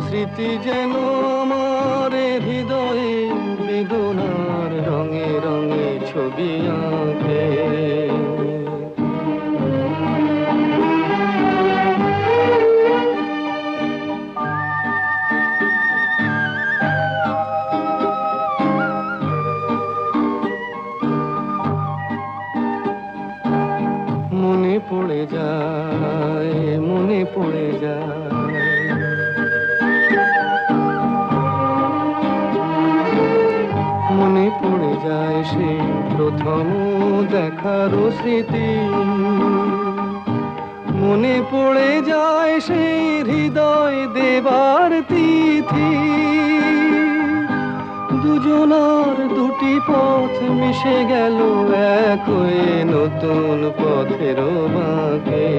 স্মৃতি যেন আমার হৃদয়ে বেদনার রঙে রঙে ছবি আঁকে। মনে পড়ে যায়, মনে পড়ে যায়, মনে পড়ে যায় সেই প্রথম দেখার স্মৃতি। মনে পড়ে যায় সেই হৃদয় দেবার তিথি। দুজনার দুটি পথ মিশে গেল এক হয়ে নতুন পথের বাঁকে।